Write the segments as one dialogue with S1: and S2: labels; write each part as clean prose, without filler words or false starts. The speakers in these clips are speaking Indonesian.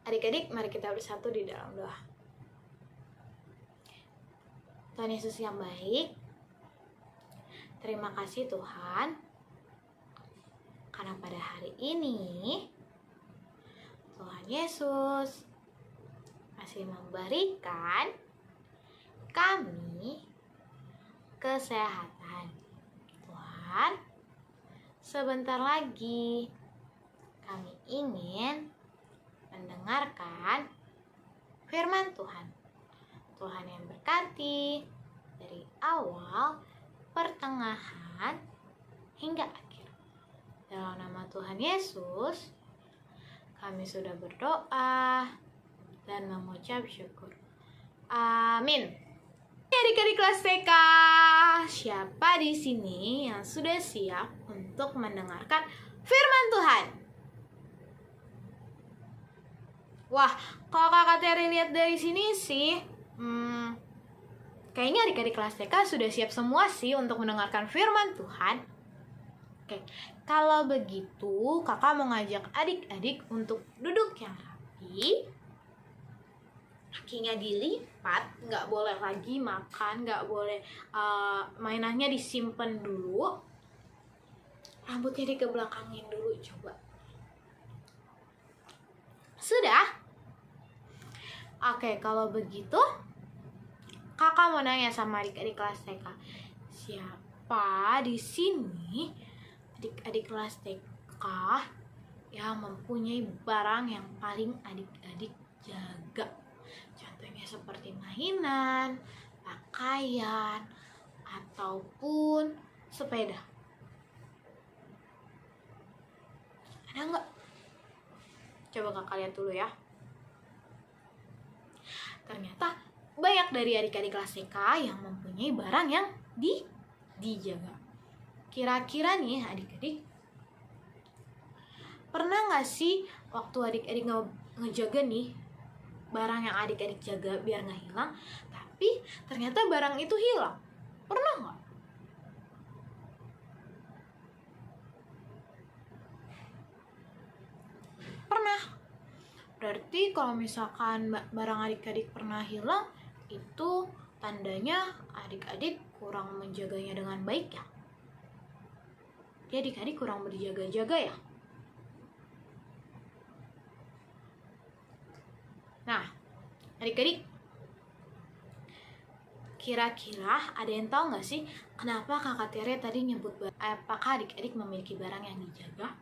S1: Adik-adik, mari kita bersatu di dalam doa. Tuhan Yesus yang baik, terima kasih Tuhan, karena pada hari ini Tuhan Yesus masih memberikan kami kesehatan. Tuhan, sebentar lagi kami ingin mendengarkan firman Tuhan. Tuhan yang berkati dari awal, pertengahan, hingga akhir. Dalam nama Tuhan Yesus, kami sudah berdoa dan mengucap syukur. Amin. Adik-adik kelas TK, siapa di sini yang sudah siap untuk mendengarkan firman Tuhan? Wah, kalau Kakak Teri lihat dari sini sih, kayaknya adik-adik kelas TK sudah siap semua sih untuk mendengarkan firman Tuhan. Oke, kalau begitu Kakak mau ngajak adik-adik untuk duduk yang rapi, kakinya dilipat, nggak boleh lagi makan, nggak boleh mainannya disimpan dulu, rambutnya dikebelakangin dulu, coba. Sudah? Oke, kalau begitu Kakak mau nanya sama adik-adik kelas TK, siapa di sini adik-adik kelas TK yang mempunyai barang yang paling adik-adik jaga? Contohnya seperti mainan, pakaian, ataupun sepeda. Ada nggak? Coba Kakak lihat dulu ya. Ternyata banyak dari adik-adik kelas TK yang mempunyai barang yang dijaga. Kira-kira nih adik-adik, pernah nggak sih waktu adik-adik ngejaga nih barang yang adik-adik jaga biar nggak hilang, tapi ternyata barang itu hilang? Pernah nggak? Pernah. Berarti kalau misalkan barang adik-adik pernah hilang, itu tandanya adik-adik kurang menjaganya dengan baik ya. Jadi adik-adik kurang berjaga-jaga ya. Nah, adik-adik, kira-kira ada yang tahu nggak sih kenapa Kakak Tere tadi nyebut apakah adik-adik memiliki barang yang dijaga?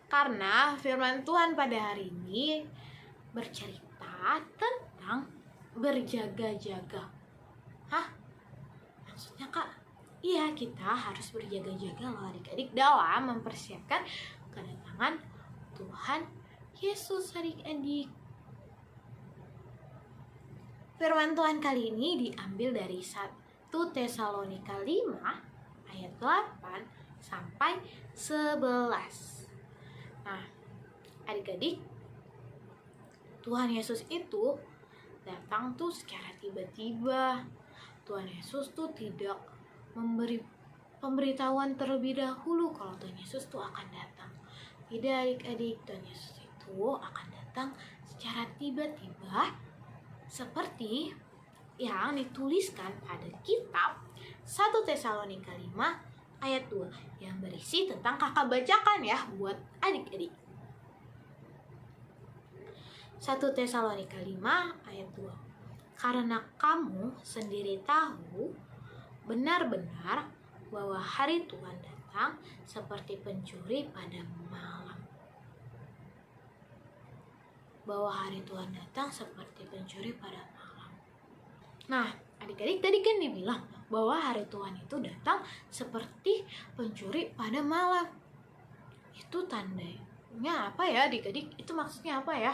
S1: Karena firman Tuhan pada hari ini bercerita tentang berjaga-jaga. Hah? Maksudnya Kak? Iya, kita harus berjaga-jaga loh adik-adik dalam mempersiapkan kedatangan Tuhan Yesus adik-adik. Firman Tuhan kali ini diambil dari 1 Tesalonika 5 ayat 8 sampai 11. Nah, adik-adik, Tuhan Yesus itu datang tuh secara tiba-tiba. Tuhan Yesus tuh tidak memberi pemberitahuan terlebih dahulu kalau Tuhan Yesus tuh akan datang. Tidak adik-adik, Tuhan Yesus itu akan datang secara tiba-tiba seperti yang dituliskan pada kitab 1 Tesalonika 5 ayat 2 yang berisi tentang Kakak bacakan ya buat adik-adik. 1 Tesalonika 5 ayat 2. Karena kamu sendiri tahu benar-benar bahwa hari Tuhan datang seperti pencuri pada malam. Bahwa hari Tuhan datang seperti pencuri pada malam. Nah, adik-adik tadi kan dibilang bahwa hari Tuhan itu datang seperti pencuri pada malam. Itu tandanya apa ya adik-adik? Itu maksudnya apa ya?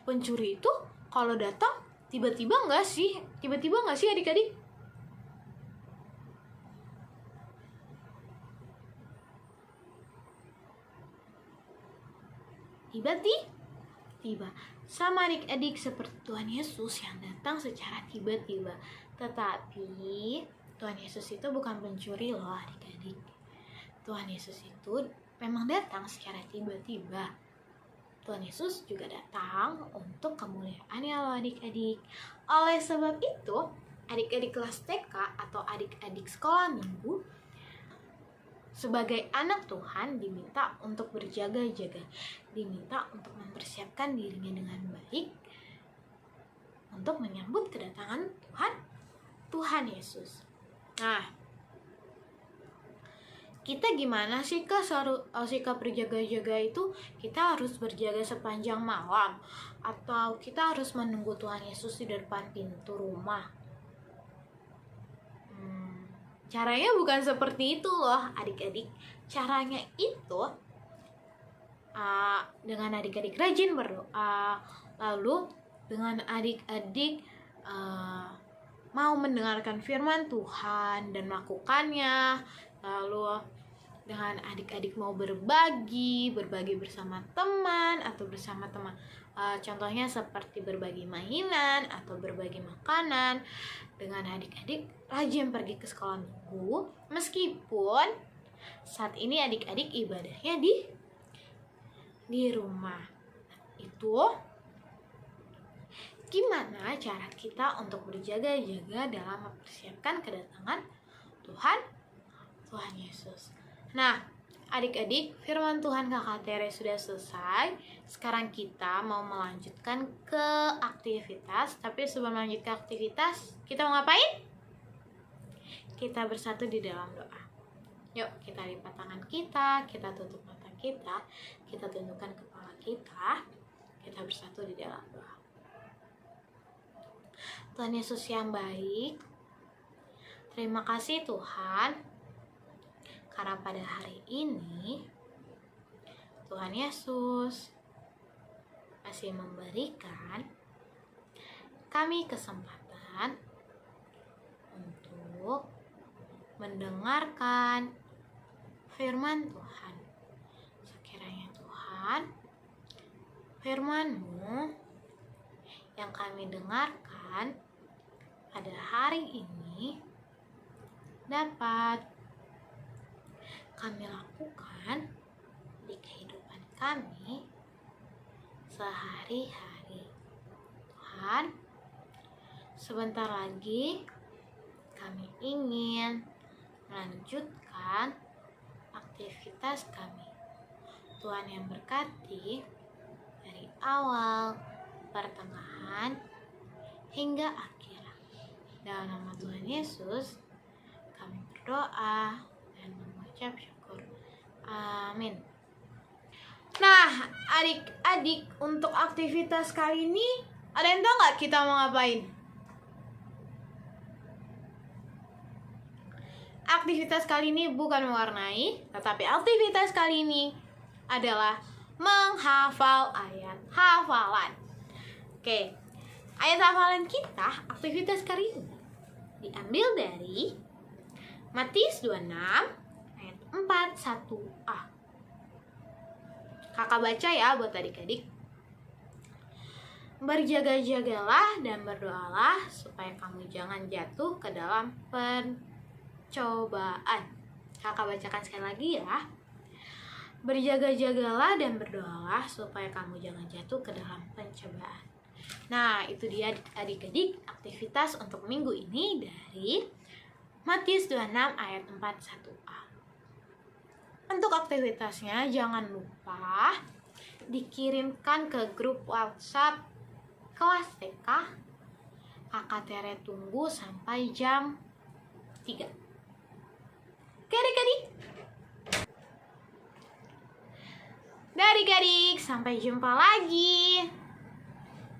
S1: Pencuri itu kalau datang tiba-tiba nggak sih? Tiba-tiba nggak sih adik-adik? Tiba-tiba. Sama adik-adik seperti Tuhan Yesus yang datang secara tiba-tiba. Tetapi Tuhan Yesus itu bukan pencuri loh adik-adik. Tuhan Yesus itu memang datang secara tiba-tiba. Tuhan Yesus juga datang untuk kemuliaannya loh adik-adik. Oleh sebab itu, adik-adik kelas TK atau adik-adik sekolah minggu sebagai anak Tuhan diminta untuk berjaga-jaga, diminta untuk mempersiapkan dirinya dengan baik untuk menyambut kedatangan Tuhan Yesus. Nah, kita gimana sih sikap berjaga-jaga itu? Kita harus berjaga sepanjang malam atau kita harus menunggu Tuhan Yesus di depan pintu rumah? Caranya bukan seperti itu loh adik-adik. Caranya itu dengan adik-adik rajin berdoa, lalu dengan adik-adik mau mendengarkan firman Tuhan dan melakukannya, lalu dengan adik-adik mau berbagi bersama teman atau bersama teman, contohnya seperti berbagi mainan atau berbagi makanan. Dengan adik-adik rajin pergi ke sekolah minggu, meskipun saat ini adik-adik ibadahnya di rumah. Itu gimana cara kita untuk berjaga-jaga dalam mempersiapkan kedatangan Tuhan Yesus. Nah, adik-adik, firman Tuhan Kakak Tere sudah selesai. Sekarang kita mau melanjutkan ke aktivitas. Tapi sebelum lanjut ke aktivitas, kita mau ngapain? Kita bersatu di dalam doa. Yuk, kita lipat tangan kita tutup mata kita tundukkan kepala kita bersatu di dalam doa. Tuhan Yesus yang baik, terima kasih Tuhan, karena pada hari ini Tuhan Yesus masih memberikan kami kesempatan untuk mendengarkan firman Tuhan. Sekiranya Tuhan, firman-Mu yang kami dengarkan pada hari ini dapat kami lakukan di kehidupan kami sehari-hari. Tuhan, sebentar lagi kami ingin melanjutkan aktivitas kami. Tuhan yang berkati dari awal, pertengahan, hingga akhir. Dalam nama Tuhan Yesus, kami berdoa dan mengucap syukur. Amin. Nah, adik-adik, untuk aktivitas kali ini, ada yang tahu nggak kita mau ngapain? Aktivitas kali ini bukan mewarnai, tetapi aktivitas kali ini adalah menghafal ayat hafalan. Oke, ayat hafalan kita, aktivitas kali ini diambil dari Matius 26 ayat 41a. Kakak baca ya buat adik-adik. Berjaga-jagalah dan berdoalah supaya kamu jangan jatuh ke dalam pencobaan. Kakak bacakan sekali lagi ya. Berjaga-jagalah dan berdoalah supaya kamu jangan jatuh ke dalam pencobaan. Nah, itu dia adik-adik aktivitas untuk minggu ini dari Matius 26 ayat 41a. Untuk aktivitasnya jangan lupa dikirimkan ke grup WhatsApp kelas TK. Kakak Tere tunggu sampai jam 3. Oke adik-adik? Adik-adik, sampai jumpa lagi.